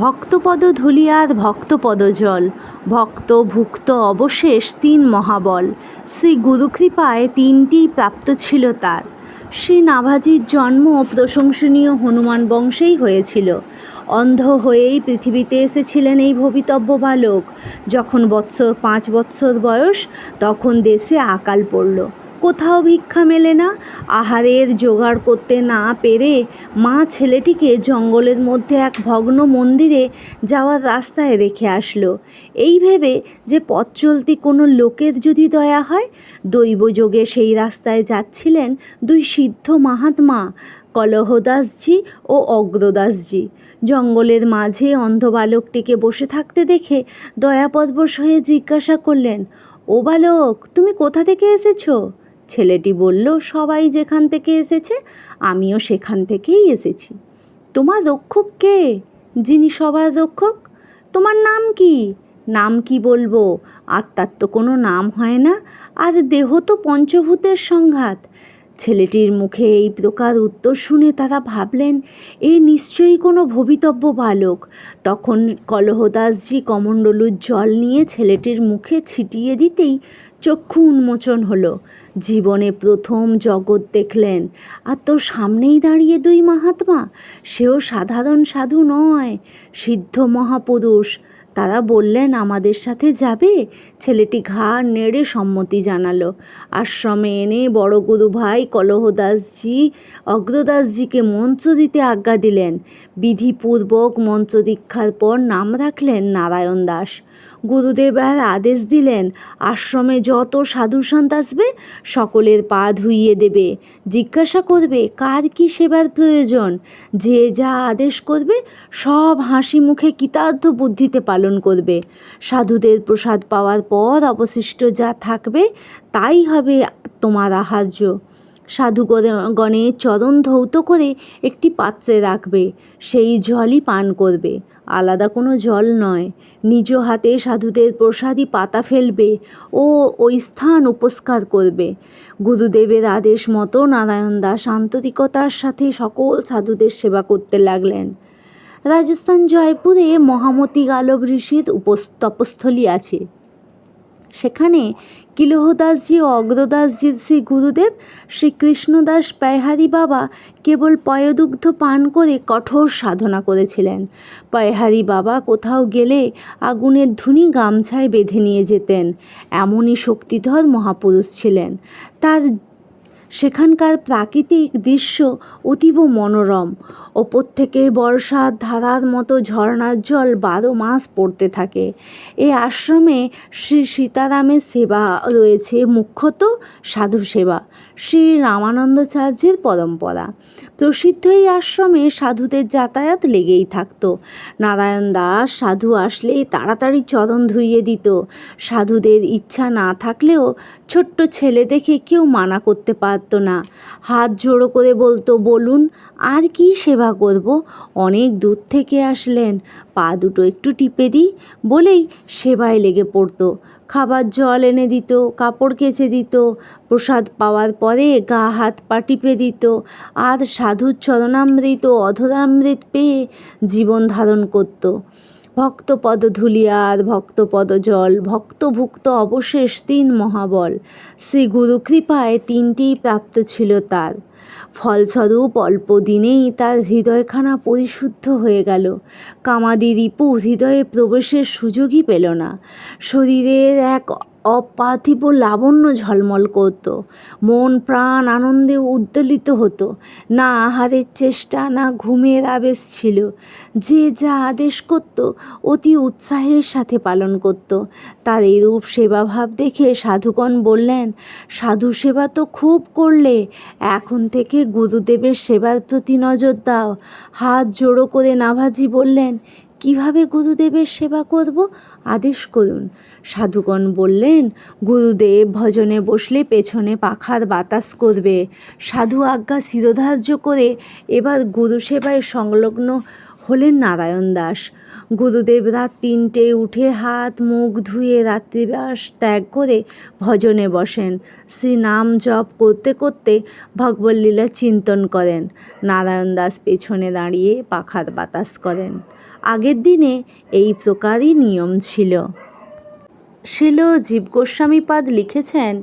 ভক্তপদ ধুলিয়ার ভক্তপদ জল, ভক্ত ভুক্ত অবশেষ তিন মহাবল। শ্রী গুরুকৃপায় তিনটি প্রাপ্ত ছিল তার। শ্রী নাভাজির জন্ম প্রশংসনীয় হনুমান বংশেই হয়েছিল। অন্ধ হয়েই পৃথিবীতে এসেছিলেন এই ভবিতব্য বালক। যখন 5 বৎসর বয়স, তখন দেশে আকাল পড়ল। কোথাও ভিক্ষা মেলে না। আহারের জোগাড় করতে না পেরে মা ছেলেটিকে জঙ্গলের মধ্যে এক ভগ্ন মন্দিরে যাওয়ার রাস্তায় রেখে আসলো, এই ভেবে যে পথ চলতি কোনো লোকের যদি দয়া হয়। দৈবযোগে সেই রাস্তায় যাচ্ছিলেন দুই সিদ্ধ মাহাত্মা, কলহদাসজি ও অগ্রদাসজি। জঙ্গলের মাঝে অন্ধ বালকটিকে বসে থাকতে দেখে দয়াপরবশ হয়ে জিজ্ঞাসা করলেন, ও বালক, তুমি কোথা থেকে এসেছো? ছেলেটি বলল, সবাই যেখান থেকে এসেছে আমিও সেখান থেকেই এসেছি। তোমার রক্ষক কে? যিনি সবার রক্ষক। তোমার নাম কি? নাম কি বলবো, আত্মার তো কোনো নাম হয় না, আর দেহ তো পঞ্চভূতের সংঘাত। ছেলেটির মুখে এই প্রকার উত্তর শুনে তারা ভাবলেন, এ নিশ্চয়ই কোনো ভবিতব্য বালক। তখন কলহদাসজি কমণ্ডলুর জল নিয়ে ছেলেটির মুখে ছিটিয়ে দিতেই চক্ষু উন্মোচন হলো। জীবনে প্রথম জগৎ দেখলেন। আর তোর সামনেই দাঁড়িয়ে দুই মাহাত্মা, সেও সাধারণ সাধু নয়, সিদ্ধ মহাপুরুষ। তারা বললেন, আমাদের সাথে যাবে? ছেলেটি ঘাড় নেড়ে সম্মতি জানালো। আশ্রমে এনে বড় গুরু ভাই কলহদাসজি অগ্রদাসজিকে মন্ত্র দিতে আজ্ঞা দিলেন। বিধিপূর্বক মন্ত্র দীক্ষার পর নাম রাখলেন নারায়ণ দাস। গুরুদেব আর আদেশ দিলেন, আশ্রমে যত সাধু সন্ত আসবে সকলের পা ধুইয়ে দেবে। জিজ্ঞাসা করবে কার কি সেবার প্রয়োজন। যে যা আদেশ করবে সব হাসি মুখে কৃতার্থ বুদ্ধিতে পালন করবে। সাধুদের প্রসাদ পাওয়ার পর অবশিষ্ট যা থাকবে তাই হবে তোমার আহার্য। সাধুগণের চরণ ধৌত করে একটি পাত্রে রাখবে, সেই জলই পান করবে, আলাদা কোনো জল নয়। নিজ হাতে সাধুদের প্রসাদী পাতা ফেলবে ও ওই স্থান উপস্কার করবে। গুরুদেবের আদেশ মতো নারায়ণ দাস আন্তরিকতার সাথে সকল সাধুদের সেবা করতে লাগলেন। রাজস্থান জয়পুরে মহামতি গালব ঋষির তপস্থলী আছে। সেখানে কিলহদাসজি ও অগ্রদাসজির শ্রী গুরুদেব শ্রীকৃষ্ণদাস পেহারি বাবা কেবল পয়দুগ্ধ পান করে কঠোর সাধনা করেছিলেন। পেহারি বাবা কোথাও গেলে আগুনের ধুনি গামছায় বেঁধে নিয়ে যেতেন, এমনই শক্তিধর মহাপুরুষ ছিলেন। তার সেখানকার প্রাকৃতিক দৃশ্য অতীব মনোরম। ওপর থেকে বর্ষার ধারার মতো ঝর্ণার জল 12 মাস পড়তে থাকে। এই আশ্রমে শ্রী সীতারামের সেবা রয়েছে, মুখ্যত সাধু সেবা। শ্রী রামানন্দাচার্যের পরম্পরা। প্রসিদ্ধ এই আশ্রমে সাধুদের যাতায়াত লেগেই থাকতো। নারায়ণ দাস সাধু আসলেই তাড়াতাড়ি চরণ ধুইয়ে দিত। সাধুদের ইচ্ছা না থাকলেও ছোট্ট ছেলে দেখে কেউ মানা করতে পারত না। হাত জোড়ো করে বলতো, বলুন আর কি সেবা করব, অনেক দূর থেকে আসলেন, পা দুটো একটু টিপে দিই বলেই সেবায় লেগে পড়তো। খাবার জল এনে দিত, কাপড় কেচে দিত, প্রসাদ পাওয়ার পরে গা হাত পা টিপে দিত, আর সাধুর চরণামৃত অধরামৃত পেয়ে জীবন ধারণ করত। ভক্তপদ ধুলিয়ার ভক্তপদ জল, ভক্তভুক্ত অবশেষ তিন মহাবল। শ্রী গুরুকৃপায় তিনটিই প্রাপ্ত ছিল তার। ফলস্বরূপ অল্প দিনেই তার হৃদয়খানা পরিশুদ্ধ হয়ে গেল। কামাদি রিপু হৃদয়ে প্রবেশের সুযোগই পেল না। শরীরের এক অপার্থিব লাবণ্য ঝলমল করত। মন প্রাণ আনন্দে উদ্বেলিত হতো। না আহারের চেষ্টা, না ঘুমের আবেশ ছিল। যে যা আদেশ করত অতি উৎসাহের সাথে পালন করত। তার এরূপ সেবাভাব দেখে সাধুগণ বললেন, সাধু সেবা তো খুব করলে, এখন থেকে গুরুদেবের সেবার প্রতি নজর দাও। হাত জোড়ো করে নাভাজি বললেন, কিভাবে গুরুদেবের সেবা করব, আদেশ করুন। সাধুগণ বললেন, গুরুদেব ভজনে বসলে পেছনে পাখার বাতাস করবে। সাধু আজ্ঞা শিরোধার্য করে এবার গুরু সেবায় সংলগ্ন হলেন নারায়ণ দাস। গুরুদেব রাত 3টে উঠে হাত মুখ ধুয়ে রাত্রিবাস ত্যাগ করে ভজনে বসেন। শ্রী নাম জপ করতে করতে ভগবল্লীলা চিন্তন করেন। নারায়ণ দাস পেছনে দাঁড়িয়ে পাখার বাতাস করেন। আগের দিনে এই প্রকারই নিয়ম ছিল। শিল জীব গোস্বামীপাদ লিখেছেন,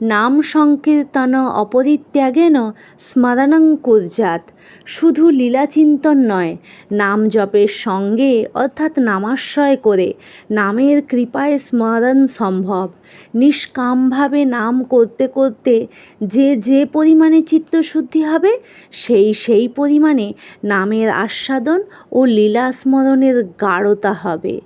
নাম সংকীর্তন অপরিত্যাগেন স্মরণং কুর্যাৎ। শুধু লীলাচিন্তন নয়, নাম জপের সঙ্গে অর্থাৎ নামাশ্রয় করে নামের কৃপায় স্মরণ সম্ভব। নিষ্কামভাবে নাম করতে করতে যে পরিমাণে চিত্তশুদ্ধি হবে, সেই পরিমাণে নামের আস্বাদন ও লীলা স্মরণের গাঢ়তা হবে।